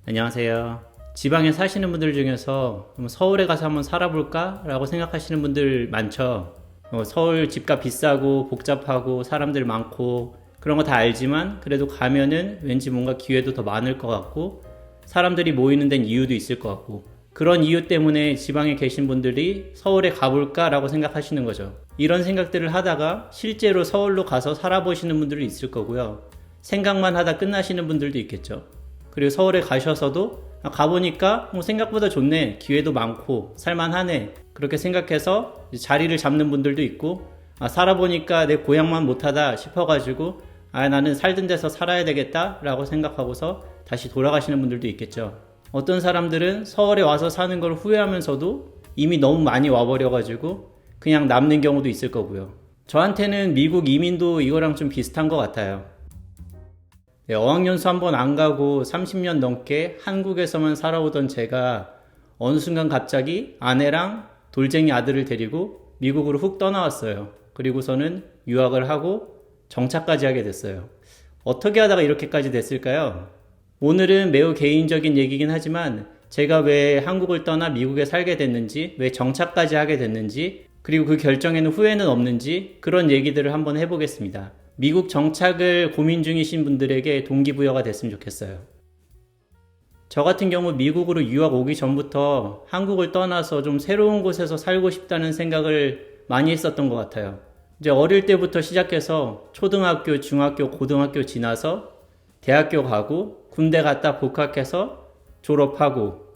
안녕하세요. 지방에 사시는 분들 중에서 서울에 가서 한번 살아볼까? 라고 생각하시는 분들 많죠. 서울 집값 비싸고 복잡하고 사람들 많고 그런 거 다 알지만 그래도 가면은 왠지 뭔가 기회도 더 많을 것 같고 사람들이 모이는 데는 이유도 있을 것 같고 그런 이유 때문에 지방에 계신 분들이 서울에 가볼까? 라고 생각하시는 거죠. 이런 생각들을 하다가 실제로 서울로 가서 살아보시는 분들도 있을 거고요. 생각만 하다 끝나시는 분들도 있겠죠. 그리고 서울에 가셔서도 가보니까 생각보다 좋네, 기회도 많고 살만하네, 그렇게 생각해서 자리를 잡는 분들도 있고, 살아보니까 내 고향만 못하다 싶어가지고 나는 살던 데서 살아야 되겠다 라고 생각하고서 다시 돌아가시는 분들도 있겠죠. 어떤 사람들은 서울에 와서 사는 걸 후회하면서도 이미 너무 많이 와버려가지고 그냥 남는 경우도 있을 거고요. 저한테는 미국 이민도 이거랑 좀 비슷한 것 같아요. 어학연수 한번 안 가고 30년 넘게 한국에서만 살아오던 제가 어느 순간 갑자기 아내랑 돌쟁이 아들을 데리고 미국으로 훅 떠나왔어요. 그리고서는 유학을 하고 정착까지 하게 됐어요. 어떻게 하다가 이렇게까지 됐을까요? 오늘은 매우 개인적인 얘기긴 하지만 제가 왜 한국을 떠나 미국에 살게 됐는지, 왜 정착까지 하게 됐는지, 그리고 그 결정에는 후회는 없는지 그런 얘기들을 한번 해보겠습니다. 미국 정착을 고민 중이신 분들에게 동기부여가 됐으면 좋겠어요. 저 같은 경우 미국으로 유학 오기 전부터 한국을 떠나서 좀 새로운 곳에서 살고 싶다는 생각을 많이 했었던 것 같아요. 이제 어릴 때부터 시작해서 초등학교, 중학교, 고등학교 지나서 대학교 가고 군대 갔다 복학해서 졸업하고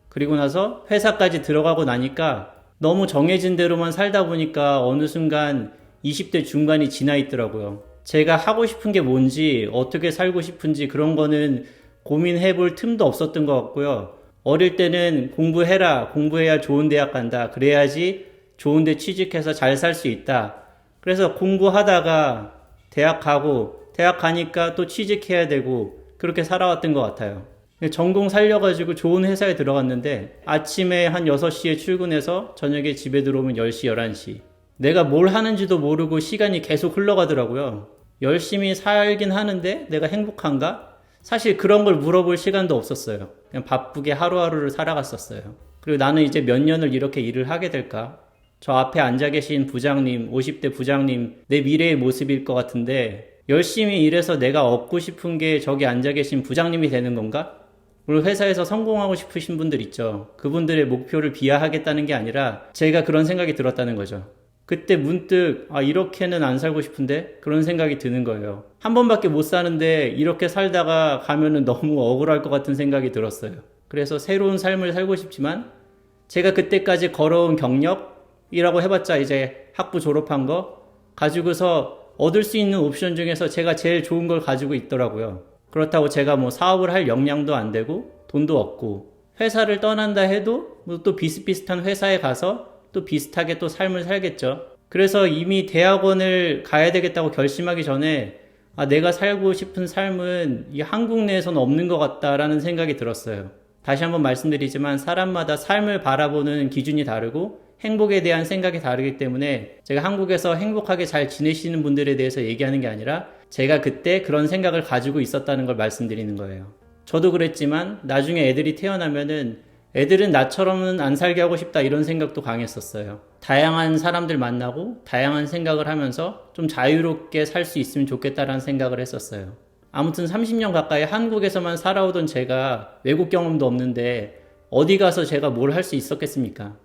그리고 나서 회사까지 들어가고 나니까 너무 정해진 대로만 살다 보니까 어느 순간 20대 중반이 지나 있더라고요. 제가 하고 싶은 게 뭔지, 어떻게 살고 싶은지 그런 거는 고민해 볼 틈도 없었던 것 같고요. 어릴 때는 공부해라, 공부해야 좋은 대학 간다, 그래야지 좋은 데 취직해서 잘 살 수 있다. 그래서 공부하다가 대학 가고, 대학 가니까 또 취직해야 되고, 그렇게 살아왔던 것 같아요. 전공 살려가지고 좋은 회사에 들어갔는데 아침에 한 6시에 출근해서 저녁에 집에 들어오면 10시, 11시. 내가 뭘 하는지도 모르고 시간이 계속 흘러가더라고요. 열심히 살긴 하는데 내가 행복한가? 사실 그런 걸 물어볼 시간도 없었어요. 그냥 바쁘게 하루하루를 살아갔었어요. 그리고 나는 이제 몇 년을 이렇게 일을 하게 될까? 저 앞에 앉아 계신 부장님, 50대 부장님, 내 미래의 모습일 것 같은데 열심히 일해서 내가 얻고 싶은 게 저기 앉아 계신 부장님이 되는 건가? 물론 회사에서 성공하고 싶으신 분들 있죠. 그분들의 목표를 비하하겠다는 게 아니라 제가 그런 생각이 들었다는 거죠. 그때 문득 이렇게는 안 살고 싶은데 그런 생각이 드는 거예요. 한 번밖에 못 사는데 이렇게 살다가 가면은 너무 억울할 것 같은 생각이 들었어요. 그래서 새로운 삶을 살고 싶지만 제가 그때까지 걸어온 경력이라고 해봤자 이제 학부 졸업한 거 가지고서 얻을 수 있는 옵션 중에서 제가 제일 좋은 걸 가지고 있더라고요. 그렇다고 제가 뭐 사업을 할 역량도 안 되고 돈도 없고 회사를 떠난다 해도 또 비슷비슷한 회사에 가서 또 비슷하게 또 삶을 살겠죠. 그래서 이미 대학원을 가야 되겠다고 결심하기 전에 내가 살고 싶은 삶은 이 한국 내에서는 없는 것 같다라는 생각이 들었어요. 다시 한번 말씀드리지만 사람마다 삶을 바라보는 기준이 다르고 행복에 대한 생각이 다르기 때문에 제가 한국에서 행복하게 잘 지내시는 분들에 대해서 얘기하는 게 아니라 제가 그때 그런 생각을 가지고 있었다는 걸 말씀드리는 거예요. 저도 그랬지만 나중에 애들이 태어나면은 애들은 나처럼은 안 살게 하고 싶다 이런 생각도 강했었어요. 다양한 사람들 만나고 다양한 생각을 하면서 좀 자유롭게 살 수 있으면 좋겠다라는 생각을 했었어요. 아무튼 30년 가까이 한국에서만 살아오던 제가 외국 경험도 없는데 어디 가서 제가 뭘 할 수 있었겠습니까?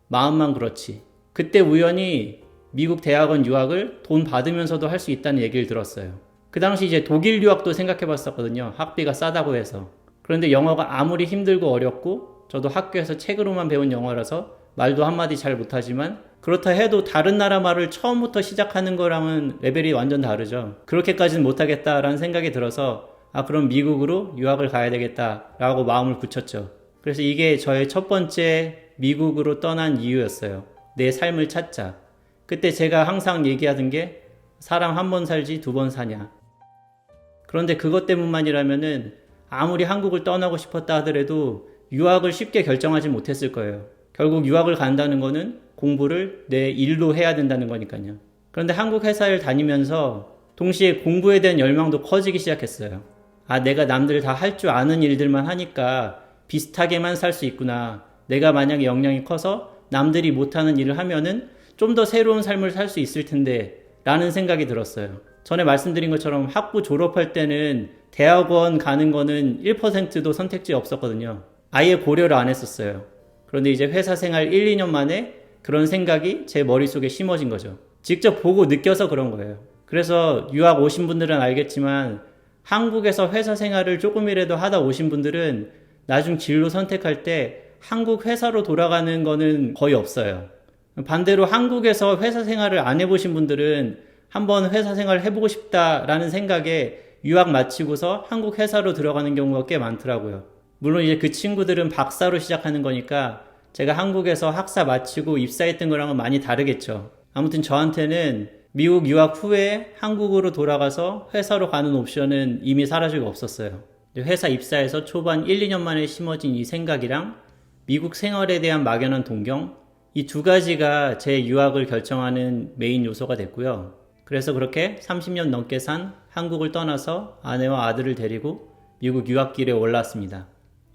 마음만 그렇지. 그때 우연히 미국 대학원 유학을 돈 받으면서도 할 수 있다는 얘기를 들었어요. 그 당시 이제 독일 유학도 생각해 봤었거든요. 학비가 싸다고 해서. 그런데 영어가 아무리 힘들고 어렵고 저도 학교에서 책으로만 배운 영어라서 말도 한마디 잘 못하지만 그렇다 해도 다른 나라 말을 처음부터 시작하는 거랑은 레벨이 완전 다르죠. 그렇게까지는 못하겠다라는 생각이 들어서 그럼 미국으로 유학을 가야 되겠다라고 마음을 굳혔죠. 그래서 이게 저의 첫 번째 미국으로 떠난 이유였어요. 내 삶을 찾자. 그때 제가 항상 얘기하던 게 사람 한 번 살지 두 번 사냐. 그런데 그것 때문만이라면은 아무리 한국을 떠나고 싶었다 하더라도 유학을 쉽게 결정하지 못했을 거예요. 결국 유학을 간다는 거는 공부를 내 일로 해야 된다는 거니까요. 그런데 한국 회사를 다니면서 동시에 공부에 대한 열망도 커지기 시작했어요. 아, 내가 남들 다 할 줄 아는 일들만 하니까 비슷하게만 살 수 있구나. 내가 만약에 역량이 커서 남들이 못하는 일을 하면은 좀 더 새로운 삶을 살 수 있을 텐데 라는 생각이 들었어요. 전에 말씀드린 것처럼 학부 졸업할 때는 대학원 가는 거는 1%도 선택지에 없었거든요. 아예 고려를 안 했었어요. 그런데 이제 회사 생활 1, 2년 만에 그런 생각이 제 머릿속에 심어진 거죠. 직접 보고 느껴서 그런 거예요. 그래서 유학 오신 분들은 알겠지만 한국에서 회사 생활을 조금이라도 하다 오신 분들은 나중 진로 선택할 때 한국 회사로 돌아가는 거는 거의 없어요. 반대로 한국에서 회사 생활을 안 해보신 분들은 한번 회사 생활을 해보고 싶다라는 생각에 유학 마치고서 한국 회사로 들어가는 경우가 꽤 많더라고요. 물론 이제 그 친구들은 박사로 시작하는 거니까 제가 한국에서 학사 마치고 입사했던 거랑은 많이 다르겠죠. 아무튼 저한테는 미국 유학 후에 한국으로 돌아가서 회사로 가는 옵션은 이미 사라지고 없었어요. 회사 입사해서 초반 1, 2년 만에 심어진 이 생각이랑 미국 생활에 대한 막연한 동경, 이 두 가지가 제 유학을 결정하는 메인 요소가 됐고요. 그래서 그렇게 30년 넘게 산 한국을 떠나서 아내와 아들을 데리고 미국 유학길에 올랐습니다.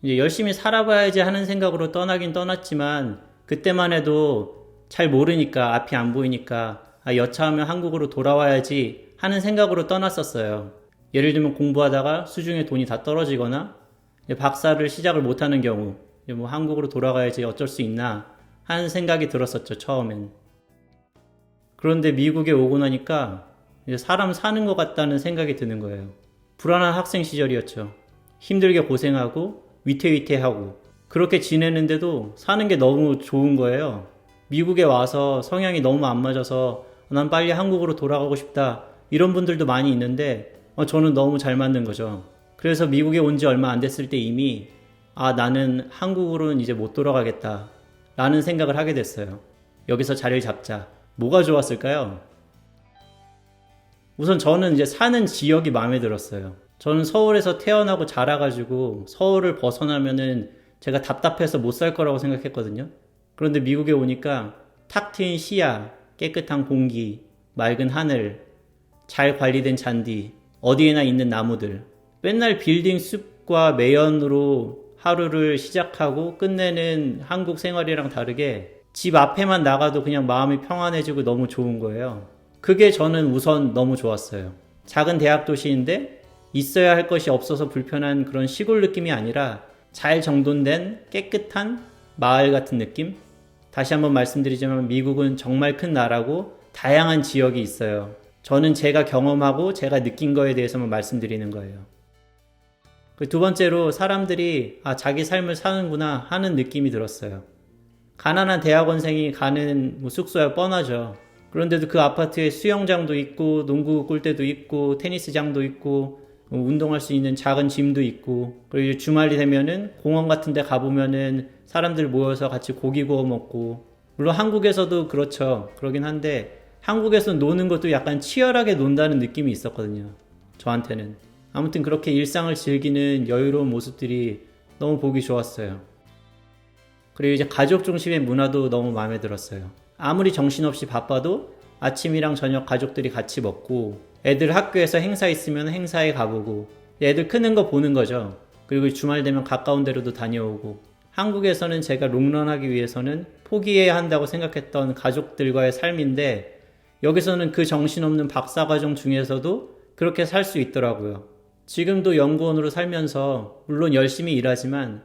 이제 열심히 살아봐야지 하는 생각으로 떠나긴 떠났지만 그때만 해도 잘 모르니까, 앞이 안 보이니까 여차하면 한국으로 돌아와야지 하는 생각으로 떠났었어요. 예를 들면 공부하다가 수중에 돈이 다 떨어지거나 박사를 시작을 못하는 경우 뭐 한국으로 돌아가야지 어쩔 수 있나 하는 생각이 들었었죠, 처음엔. 그런데 미국에 오고 나니까 이제 사람 사는 것 같다는 생각이 드는 거예요. 불안한 학생 시절이었죠. 힘들게 고생하고 위태위태하고 그렇게 지내는데도 사는 게 너무 좋은 거예요. 미국에 와서 성향이 너무 안 맞아서 난 빨리 한국으로 돌아가고 싶다 이런 분들도 많이 있는데 저는 너무 잘 맞는 거죠. 그래서 미국에 온 지 얼마 안 됐을 때 이미 나는 한국으로는 이제 못 돌아가겠다 라는 생각을 하게 됐어요. 여기서 자리를 잡자. 뭐가 좋았을까요? 우선 저는 이제 사는 지역이 마음에 들었어요. 저는 서울에서 태어나고 자라가지고 서울을 벗어나면은 제가 답답해서 못 살 거라고 생각했거든요. 그런데 미국에 오니까 탁 트인 시야, 깨끗한 공기, 맑은 하늘, 잘 관리된 잔디, 어디에나 있는 나무들, 맨날 빌딩 숲과 매연으로 하루를 시작하고 끝내는 한국 생활이랑 다르게 집 앞에만 나가도 그냥 마음이 평안해지고 너무 좋은 거예요. 그게 저는 우선 너무 좋았어요. 작은 대학 도시인데 있어야 할 것이 없어서 불편한 그런 시골 느낌이 아니라 잘 정돈된 깨끗한 마을 같은 느낌? 다시 한번 말씀드리자면 미국은 정말 큰 나라고 다양한 지역이 있어요. 저는 제가 경험하고 제가 느낀 거에 대해서만 말씀드리는 거예요. 그 두 번째로 사람들이 자기 삶을 사는구나 하는 느낌이 들었어요. 가난한 대학원생이 가는 숙소야 뻔하죠. 그런데도 그 아파트에 수영장도 있고 농구 골대도 있고 테니스장도 있고 운동할 수 있는 작은 짐도 있고 그리고 주말이 되면은 공원 같은 데 가보면은 사람들 모여서 같이 고기 구워 먹고 물론 한국에서도 그렇죠. 그러긴 한데 한국에서 노는 것도 약간 치열하게 논다는 느낌이 있었거든요. 저한테는. 아무튼 그렇게 일상을 즐기는 여유로운 모습들이 너무 보기 좋았어요. 그리고 이제 가족 중심의 문화도 너무 마음에 들었어요. 아무리 정신없이 바빠도 아침이랑 저녁 가족들이 같이 먹고 애들 학교에서 행사 있으면 행사에 가보고 애들 크는 거 보는 거죠. 그리고 주말 되면 가까운 데로도 다녀오고 한국에서는 제가 롱런하기 위해서는 포기해야 한다고 생각했던 가족들과의 삶인데 여기서는 그 정신없는 박사과정 중에서도 그렇게 살 수 있더라고요. 지금도 연구원으로 살면서 물론 열심히 일하지만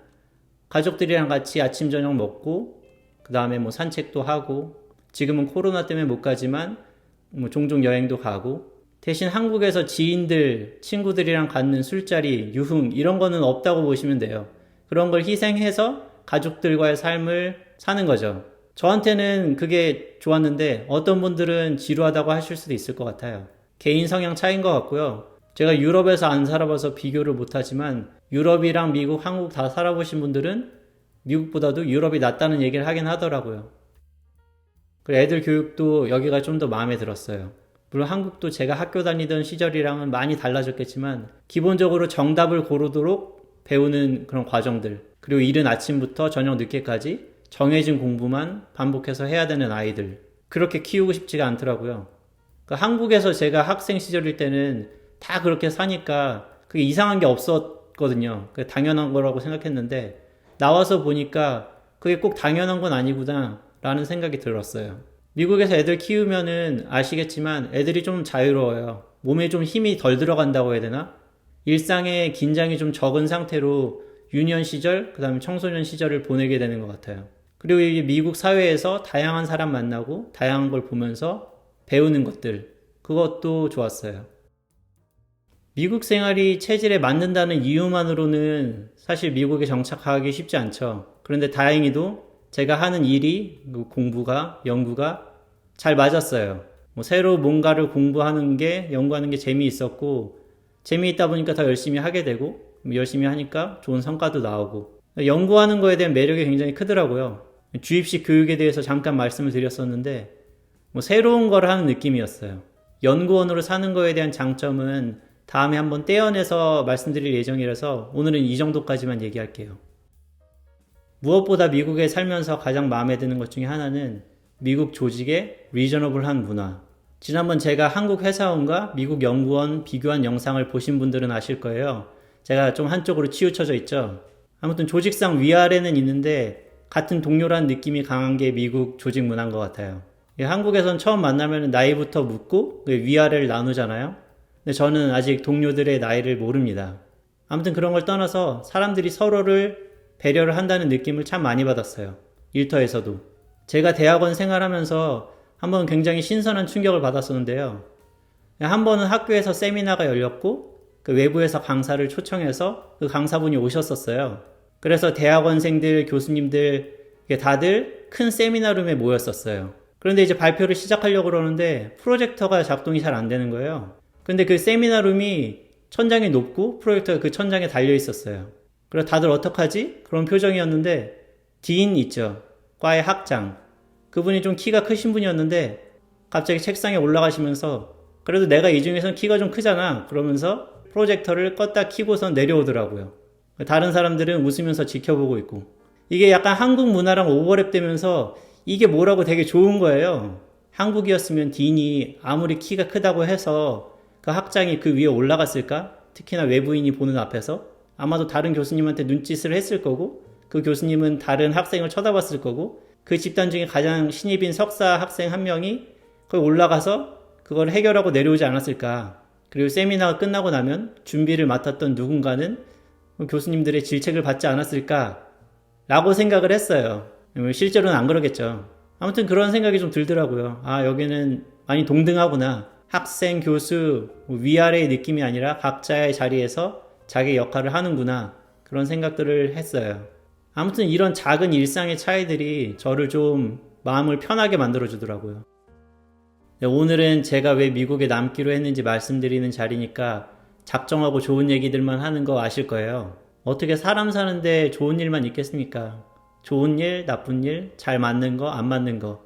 가족들이랑 같이 아침 저녁 먹고 그 다음에 뭐 산책도 하고 지금은 코로나 때문에 못 가지만 뭐 종종 여행도 가고 대신 한국에서 지인들, 친구들이랑 갖는 술자리, 유흥 이런 거는 없다고 보시면 돼요. 그런 걸 희생해서 가족들과의 삶을 사는 거죠. 저한테는 그게 좋았는데 어떤 분들은 지루하다고 하실 수도 있을 것 같아요. 개인 성향 차이인 것 같고요. 제가 유럽에서 안 살아봐서 비교를 못하지만 유럽이랑 미국, 한국 다 살아보신 분들은 미국보다도 유럽이 낫다는 얘기를 하긴 하더라고요. 그리고 애들 교육도 여기가 좀 더 마음에 들었어요. 물론 한국도 제가 학교 다니던 시절이랑은 많이 달라졌겠지만 기본적으로 정답을 고르도록 배우는 그런 과정들 그리고 이른 아침부터 저녁 늦게까지 정해진 공부만 반복해서 해야 되는 아이들 그렇게 키우고 싶지가 않더라고요. 그러니까 한국에서 제가 학생 시절일 때는 다 그렇게 사니까 그게 이상한 게 없었거든요. 그게 당연한 거라고 생각했는데 나와서 보니까 그게 꼭 당연한 건 아니구나 라는 생각이 들었어요. 미국에서 애들 키우면은 아시겠지만 애들이 좀 자유로워요. 몸에 좀 힘이 덜 들어간다고 해야 되나? 일상에 긴장이 좀 적은 상태로 유년 시절, 그 다음에 청소년 시절을 보내게 되는 것 같아요. 그리고 이게 미국 사회에서 다양한 사람 만나고 다양한 걸 보면서 배우는 것들, 그것도 좋았어요. 미국 생활이 체질에 맞는다는 이유만으로는 사실 미국에 정착하기 쉽지 않죠. 그런데 다행히도 제가 하는 일이, 공부가, 연구가 잘 맞았어요. 새로 뭔가를 공부하는 게, 연구하는 게 재미있었고, 재미있다 보니까 더 열심히 하게 되고, 열심히 하니까 좋은 성과도 나오고, 연구하는 거에 대한 매력이 굉장히 크더라고요. 주입식 교육에 대해서 잠깐 말씀을 드렸었는데, 새로운 걸 하는 느낌이었어요. 연구원으로 사는 거에 대한 장점은 다음에 한번 떼어내서 말씀드릴 예정이라서 오늘은 이 정도까지만 얘기할게요. 무엇보다 미국에 살면서 가장 마음에 드는 것 중에 하나는 미국 조직의 리저너블한 문화. 지난번 제가 한국 회사원과 미국 연구원 비교한 영상을 보신 분들은 아실 거예요. 제가 좀 한쪽으로 치우쳐져 있죠. 아무튼 조직상 위아래는 있는데 같은 동료라는 느낌이 강한 게 미국 조직 문화인 것 같아요. 한국에선 처음 만나면 나이부터 묻고 위아래를 나누잖아요. 근데 저는 아직 동료들의 나이를 모릅니다. 아무튼 그런 걸 떠나서 사람들이 서로를 배려를 한다는 느낌을 참 많이 받았어요. 일터에서도. 제가 대학원 생활하면서 한번 굉장히 신선한 충격을 받았었는데요. 한 번은 학교에서 세미나가 열렸고 그 외부에서 강사를 초청해서 그 강사분이 오셨었어요. 그래서 대학원생들, 교수님들 다들 큰 세미나룸에 모였었어요. 그런데 이제 발표를 시작하려고 그러는데 프로젝터가 작동이 잘 안 되는 거예요. 근데 그 세미나룸이 천장이 높고 프로젝터가 그 천장에 달려 있었어요. 그래서 다들 어떡하지? 그런 표정이었는데 디인 있죠. 과의 학장. 그분이 좀 키가 크신 분이었는데 갑자기 책상에 올라가시면서 그래도 내가 이 중에서는 키가 좀 크잖아. 그러면서 프로젝터를 껐다 켜고선 내려오더라고요. 다른 사람들은 웃으면서 지켜보고 있고. 이게 약간 한국 문화랑 오버랩 되면서 이게 뭐라고 되게 좋은 거예요. 한국이었으면 디인이 아무리 키가 크다고 해서 그 학장이 그 위에 올라갔을까? 특히나 외부인이 보는 앞에서 아마도 다른 교수님한테 눈짓을 했을 거고 그 교수님은 다른 학생을 쳐다봤을 거고 그 집단 중에 가장 신입인 석사 학생 한 명이 거기 올라가서 그걸 해결하고 내려오지 않았을까. 그리고 세미나가 끝나고 나면 준비를 맡았던 누군가는 교수님들의 질책을 받지 않았을까 라고 생각을 했어요. 실제로는 안 그러겠죠. 아무튼 그런 생각이 좀 들더라고요. 아, 여기는 많이 동등하구나. 학생, 교수, 위아래의 느낌이 아니라 각자의 자리에서 자기 역할을 하는구나. 그런 생각들을 했어요. 아무튼 이런 작은 일상의 차이들이 저를 좀 마음을 편하게 만들어주더라고요. 오늘은 제가 왜 미국에 남기로 했는지 말씀드리는 자리니까 작정하고 좋은 얘기들만 하는 거 아실 거예요. 어떻게 사람 사는데 좋은 일만 있겠습니까? 좋은 일, 나쁜 일, 잘 맞는 거, 안 맞는 거.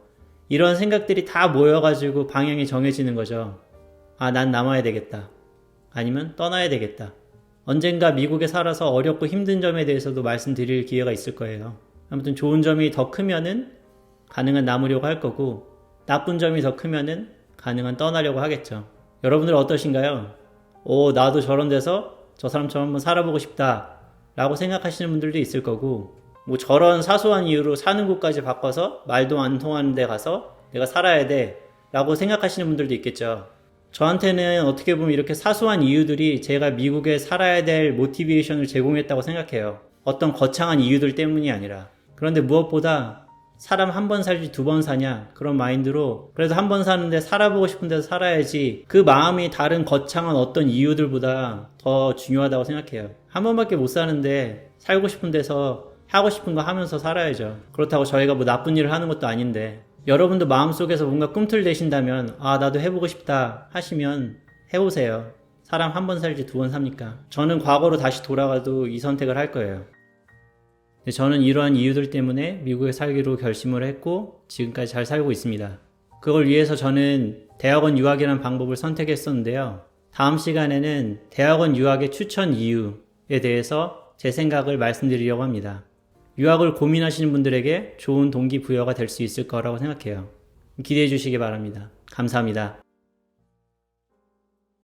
이런 생각들이 다 모여가지고 방향이 정해지는 거죠. 아, 난 남아야 되겠다. 아니면 떠나야 되겠다. 언젠가 미국에 살아서 어렵고 힘든 점에 대해서도 말씀드릴 기회가 있을 거예요. 아무튼 좋은 점이 더 크면은 가능한 남으려고 할 거고 나쁜 점이 더 크면은 가능한 떠나려고 하겠죠. 여러분들 어떠신가요? 나도 저런 데서 저 사람처럼 한번 살아보고 싶다 라고 생각하시는 분들도 있을 거고 저런 사소한 이유로 사는 곳까지 바꿔서 말도 안 통하는 데 가서 내가 살아야 돼 라고 생각하시는 분들도 있겠죠. 저한테는 어떻게 보면 이렇게 사소한 이유들이 제가 미국에 살아야 될 모티베이션을 제공했다고 생각해요. 어떤 거창한 이유들 때문이 아니라. 그런데 무엇보다 사람 한 번 살지 두 번 사냐 그런 마인드로 그래도 한 번 사는데 살아보고 싶은 데서 살아야지 그 마음이 다른 거창한 어떤 이유들보다 더 중요하다고 생각해요. 한 번밖에 못 사는데 살고 싶은 데서 하고 싶은 거 하면서 살아야죠. 그렇다고 저희가 나쁜 일을 하는 것도 아닌데 여러분도 마음속에서 뭔가 꿈틀대신다면 아 나도 해보고 싶다 하시면 해보세요. 사람 한 번 살지 두 번 삽니까? 저는 과거로 다시 돌아가도 이 선택을 할 거예요. 저는 이러한 이유들 때문에 미국에 살기로 결심을 했고 지금까지 잘 살고 있습니다. 그걸 위해서 저는 대학원 유학이라는 방법을 선택했었는데요. 다음 시간에는 대학원 유학의 추천 이유에 대해서 제 생각을 말씀드리려고 합니다. 유학을 고민하시는 분들에게 좋은 동기부여가 될 수 있을 거라고 생각해요. 기대해 주시기 바랍니다. 감사합니다.